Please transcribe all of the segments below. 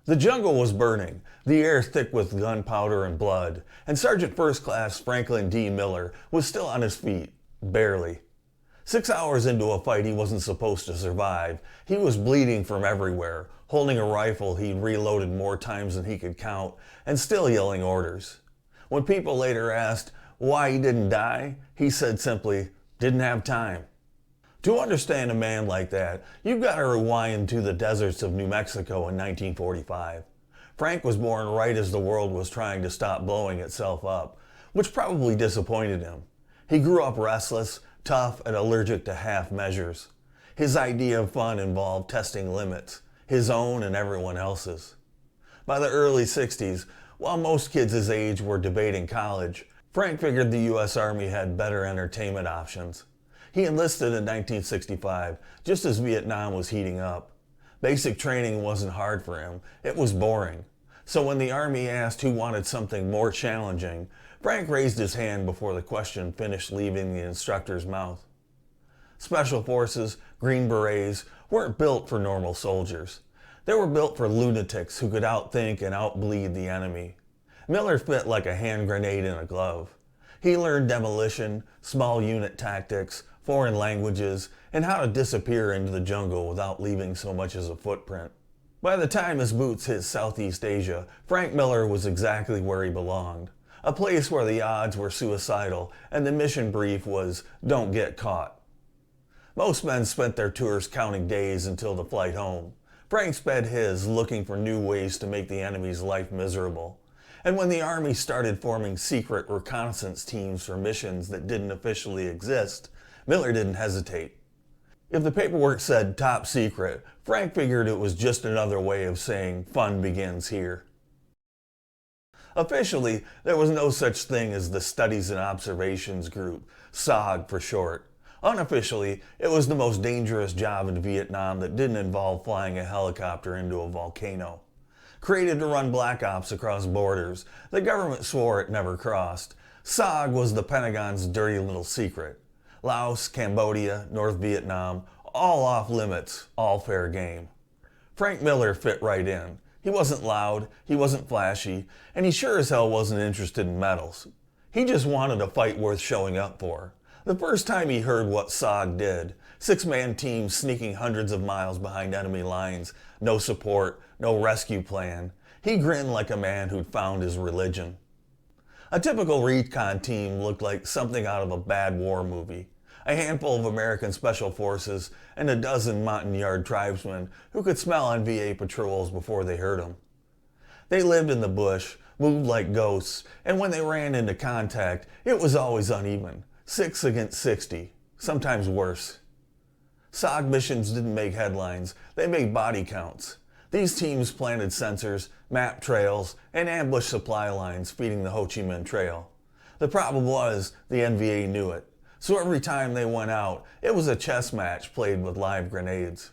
The jungle was burning, the air thick with gunpowder and blood, and Sergeant First Class Franklin D. Miller was still on his feet, barely. 6 hours into a fight he wasn't supposed to survive, he was bleeding from everywhere, holding a rifle he'd reloaded more times than he could count, and still yelling orders. When people later asked why he didn't die, he said simply, "Didn't have time." To understand a man like that, you've got to rewind to the deserts of New Mexico in 1945. Frank was born right as the world was trying to stop blowing itself up, which probably disappointed him. He grew up restless, tough, and allergic to half measures. His idea of fun involved testing limits, his own and everyone else's. By the early 60s, while most kids his age were debating college, Frank figured the U.S. Army had better entertainment options. He enlisted in 1965, just as Vietnam was heating up. Basic training wasn't hard for him, it was boring. So when the Army asked who wanted something more challenging, Frank raised his hand before the question finished leaving the instructor's mouth. Special Forces, Green Berets, weren't built for normal soldiers. They were built for lunatics who could outthink and outbleed the enemy. Miller fit like a hand grenade in a glove. He learned demolition, small unit tactics, foreign languages, and how to disappear into the jungle without leaving so much as a footprint. By the time his boots hit Southeast Asia, Frank Miller was exactly where he belonged. A place where the odds were suicidal and the mission brief was, "Don't get caught." Most men spent their tours counting days until the flight home. Frank sped his looking for new ways to make the enemy's life miserable. And when the Army started forming secret reconnaissance teams for missions that didn't officially exist, Miller didn't hesitate. If the paperwork said top secret, Frank figured it was just another way of saying fun begins here. Officially, there was no such thing as the Studies and Observations Group, SOG for short. Unofficially, it was the most dangerous job in Vietnam that didn't involve flying a helicopter into a volcano. Created to run black ops across borders, the government swore it never crossed. SOG was the Pentagon's dirty little secret. Laos, Cambodia, North Vietnam, all off limits, all fair game. Frank Miller fit right in. He wasn't loud, he wasn't flashy, and he sure as hell wasn't interested in medals. He just wanted a fight worth showing up for. The first time he heard what SOG did, six-man teams sneaking hundreds of miles behind enemy lines, no support, no rescue plan, he grinned like a man who'd found his religion. A typical recon team looked like something out of a bad war movie. A handful of American Special Forces and a dozen Montagnard tribesmen who could smell NVA patrols before they heard them. They lived in the bush, moved like ghosts, and when they ran into contact, it was always uneven. 6 against 60, sometimes worse. SOG missions didn't make headlines, they made body counts. These teams planted sensors, mapped trails, and ambushed supply lines feeding the Ho Chi Minh Trail. The problem was, the NVA knew it. So every time they went out, it was a chess match played with live grenades.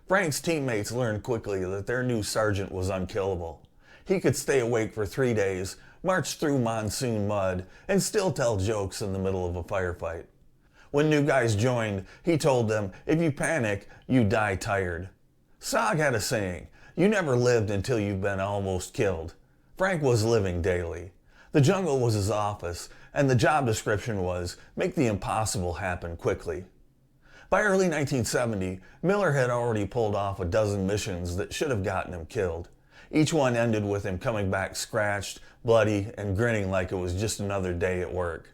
Frank's teammates learned quickly that their new sergeant was unkillable. He could stay awake for 3 days, march through monsoon mud, and still tell jokes in the middle of a firefight. When new guys joined, he told them, if you panic, you die tired. SOG had a saying, you never lived until you've been almost killed. Frank was living daily. The jungle was his office, and the job description was, make the impossible happen quickly. By early 1970, Miller had already pulled off a dozen missions that should have gotten him killed. Each one ended with him coming back scratched, bloody, and grinning like it was just another day at work.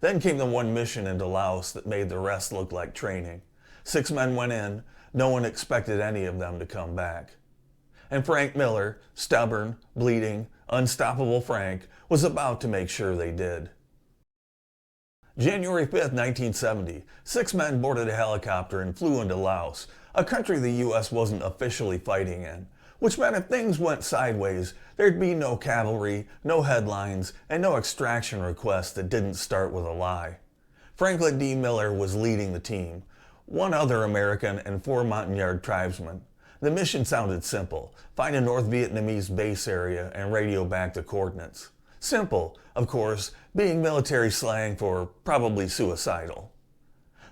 Then came the one mission into Laos that made the rest look like training. 6 men went in, no one expected any of them to come back. And Frank Miller, stubborn, bleeding, unstoppable Frank, was about to make sure they did. January 5th, 1970, 6 men boarded a helicopter and flew into Laos, a country the U.S. wasn't officially fighting in, which meant if things went sideways, there'd be no cavalry, no headlines, and no extraction requests that didn't start with a lie. Franklin D. Miller was leading the team, 1 other American and 4 Montagnard tribesmen. The mission sounded simple, find a North Vietnamese base area and radio back the coordinates. Simple, of course, being military slang for probably suicidal.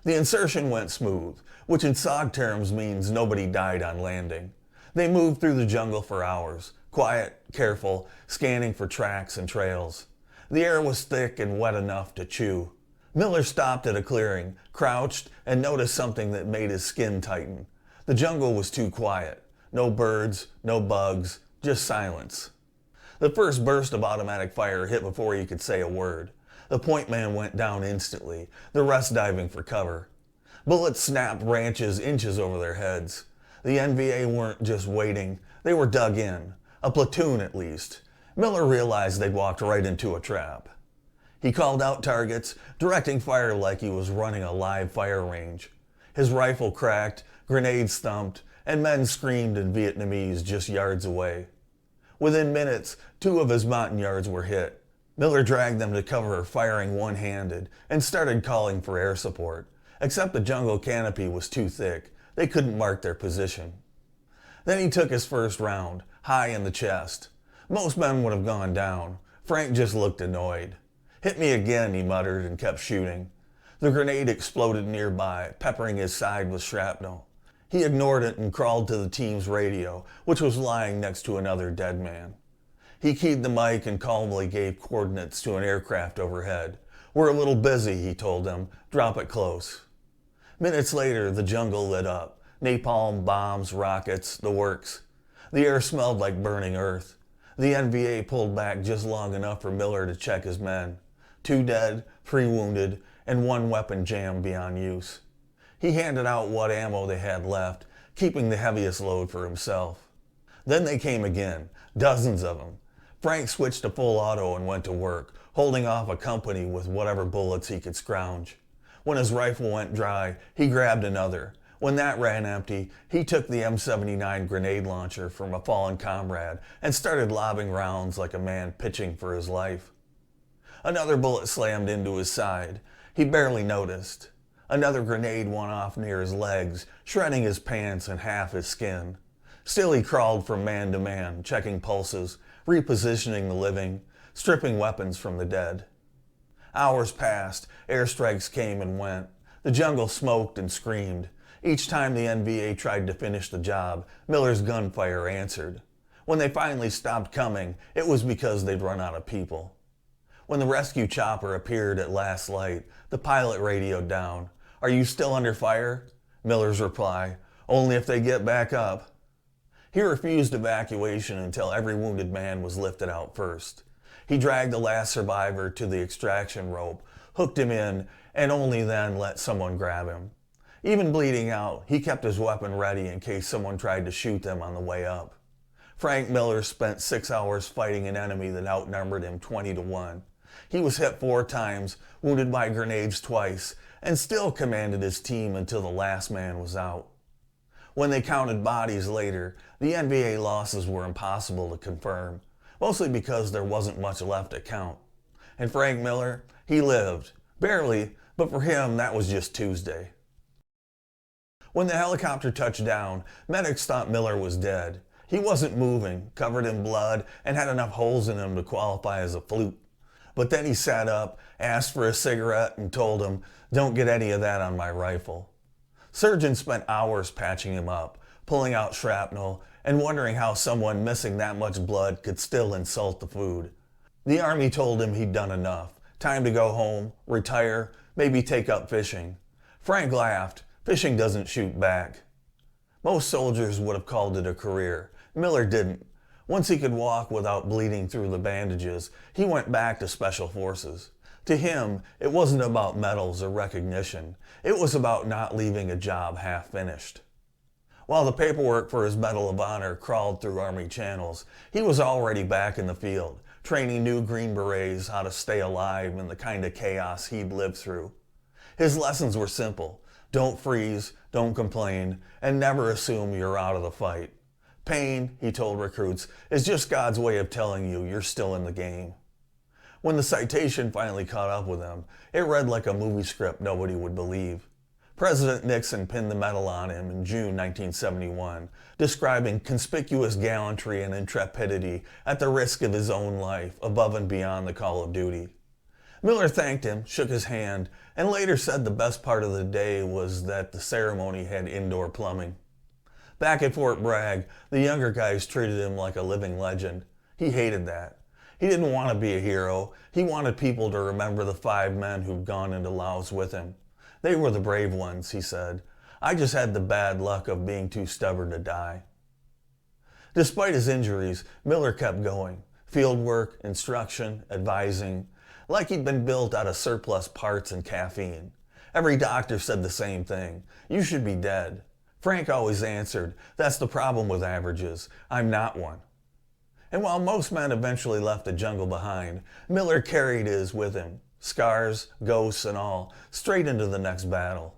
The insertion went smooth, which in SOG terms means nobody died on landing. They moved through the jungle for hours, quiet, careful, scanning for tracks and trails. The air was thick and wet enough to chew. Miller stopped at a clearing, crouched, and noticed something that made his skin tighten. The jungle was too quiet. No birds, no bugs, just silence. The first burst of automatic fire hit before he could say a word. The point man went down instantly, the rest diving for cover. Bullets snapped branches inches over their heads. The NVA weren't just waiting, they were dug in. A platoon at least. Miller realized they'd walked right into a trap. He called out targets, directing fire like he was running a live fire range. His rifle cracked, grenades thumped, and men screamed in Vietnamese just yards away. Within minutes, 2 of his Montagnards were hit. Miller dragged them to cover, firing one-handed, and started calling for air support. Except the jungle canopy was too thick. They couldn't mark their position. Then he took his first round, high in the chest. Most men would have gone down. Frank just looked annoyed. "Hit me again," he muttered and kept shooting. The grenade exploded nearby, peppering his side with shrapnel. He ignored it and crawled to the team's radio, which was lying next to another dead man. He keyed the mic and calmly gave coordinates to an aircraft overhead. "We're a little busy," he told them. "Drop it close." Minutes later, the jungle lit up. Napalm, bombs, rockets, the works. The air smelled like burning earth. The NVA pulled back just long enough for Miller to check his men. 2 dead, 3 wounded, and 1 weapon jammed beyond use. He handed out what ammo they had left, keeping the heaviest load for himself. Then they came again, dozens of them. Frank switched to full auto and went to work, holding off a company with whatever bullets he could scrounge. When his rifle went dry, he grabbed another. When that ran empty, he took the M79 grenade launcher from a fallen comrade and started lobbing rounds like a man pitching for his life. Another bullet slammed into his side. He barely noticed. Another grenade went off near his legs, shredding his pants and half his skin. Still he crawled from man to man, checking pulses, repositioning the living, stripping weapons from the dead. Hours passed, airstrikes came and went. The jungle smoked and screamed. Each time the NVA tried to finish the job, Miller's gunfire answered. When they finally stopped coming, it was because they'd run out of people. When the rescue chopper appeared at last light, the pilot radioed down. "Are you still under fire?" Miller's reply, "Only if they get back up." He refused evacuation until every wounded man was lifted out first. He dragged the last survivor to the extraction rope, hooked him in, and only then let someone grab him. Even bleeding out, he kept his weapon ready in case someone tried to shoot them on the way up. Frank Miller spent 6 hours fighting an enemy that outnumbered him 20-1. He was hit 4 times, wounded by grenades twice, and still commanded his team until the last man was out. When they counted bodies later, the NVA losses were impossible to confirm, mostly because there wasn't much left to count. And Frank Miller, he lived. Barely, but for him that was just Tuesday. When the helicopter touched down, medics thought Miller was dead. He wasn't moving, covered in blood, and had enough holes in him to qualify as a flute. But then he sat up, asked for a cigarette, and told him, "Don't get any of that on my rifle." Surgeons spent hours patching him up, pulling out shrapnel, and wondering how someone missing that much blood could still insult the food. The Army told him he'd done enough. Time to go home, retire, maybe take up fishing. Frank laughed. Fishing doesn't shoot back. Most soldiers would have called it a career. Miller didn't. Once he could walk without bleeding through the bandages, he went back to Special Forces. To him, it wasn't about medals or recognition. It was about not leaving a job half finished. While the paperwork for his Medal of Honor crawled through Army channels, he was already back in the field, training new Green Berets how to stay alive in the kind of chaos he'd lived through. His lessons were simple. Don't freeze, don't complain, and never assume you're out of the fight. Pain, he told recruits, is just God's way of telling you you're still in the game. When the citation finally caught up with him, it read like a movie script nobody would believe. President Nixon pinned the medal on him in June 1971, describing conspicuous gallantry and intrepidity at the risk of his own life above and beyond the call of duty. Miller thanked him, shook his hand, and later said the best part of the day was that the ceremony had indoor plumbing. Back at Fort Bragg, the younger guys treated him like a living legend. He hated that. He didn't want to be a hero. He wanted people to remember the 5 men who'd gone into Laos with him. They were the brave ones, he said. I just had the bad luck of being too stubborn to die. Despite his injuries, Miller kept going. Field work, instruction, advising, like he'd been built out of surplus parts and caffeine. Every doctor said the same thing. You should be dead. Frank always answered, that's the problem with averages. I'm not one. And while most men eventually left the jungle behind, Miller carried his with him, scars, ghosts, and all, straight into the next battle.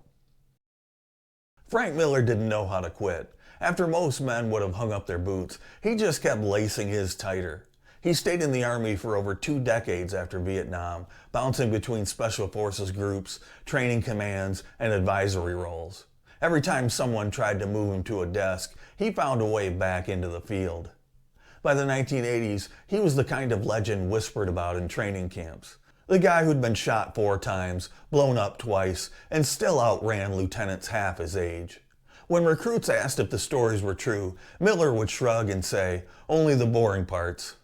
Frank Miller didn't know how to quit. After most men would have hung up their boots, he just kept lacing his tighter. He stayed in the Army for over 2 decades after Vietnam, bouncing between special forces groups, training commands, and advisory roles. Every time someone tried to move him to a desk, he found a way back into the field. By the 1980s, he was the kind of legend whispered about in training camps. The guy who'd been shot 4 times, blown up twice, and still outran lieutenants half his age. When recruits asked if the stories were true, Miller would shrug and say, only the boring parts.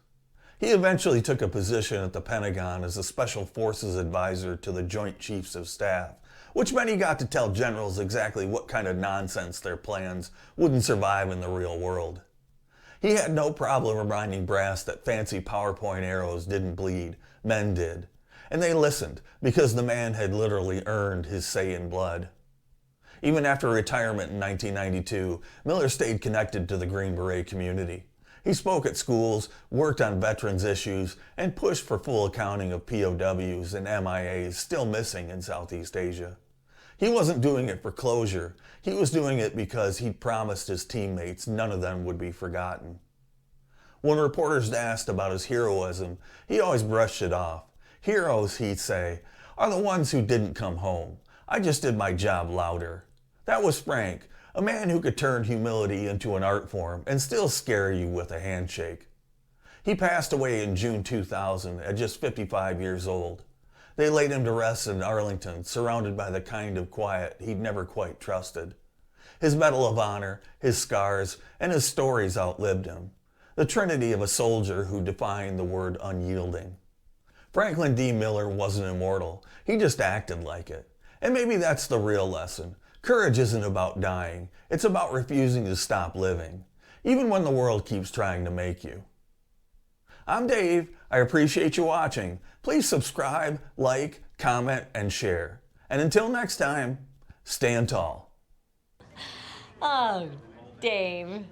He eventually took a position at the Pentagon as a Special Forces advisor to the Joint Chiefs of Staff, which meant he got to tell generals exactly what kind of nonsense their plans wouldn't survive in the real world. He had no problem reminding brass that fancy PowerPoint arrows didn't bleed, men did. And they listened because the man had literally earned his say in blood. Even after retirement in 1992, Miller stayed connected to the Green Beret community. He spoke at schools, worked on veterans issues, and pushed for full accounting of POWs and MIAs still missing in Southeast Asia. He wasn't doing it for closure. He was doing it because he'd promised his teammates none of them would be forgotten. When reporters asked about his heroism, he always brushed it off. Heroes, he'd say, are the ones who didn't come home. I just did my job louder. That was Frank, a man who could turn humility into an art form and still scare you with a handshake. He passed away in June 2000 at just 55 years old. They laid him to rest in Arlington, surrounded by the kind of quiet he'd never quite trusted. His Medal of Honor, his scars, and his stories outlived him. The trinity of a soldier who defined the word unyielding. Franklin D. Miller wasn't immortal. He just acted like it. And maybe that's the real lesson. Courage isn't about dying. It's about refusing to stop living, even when the world keeps trying to make you. I'm Dave. I appreciate you watching. Please subscribe, like, comment, and share. And until next time, stand tall. Oh, Dave.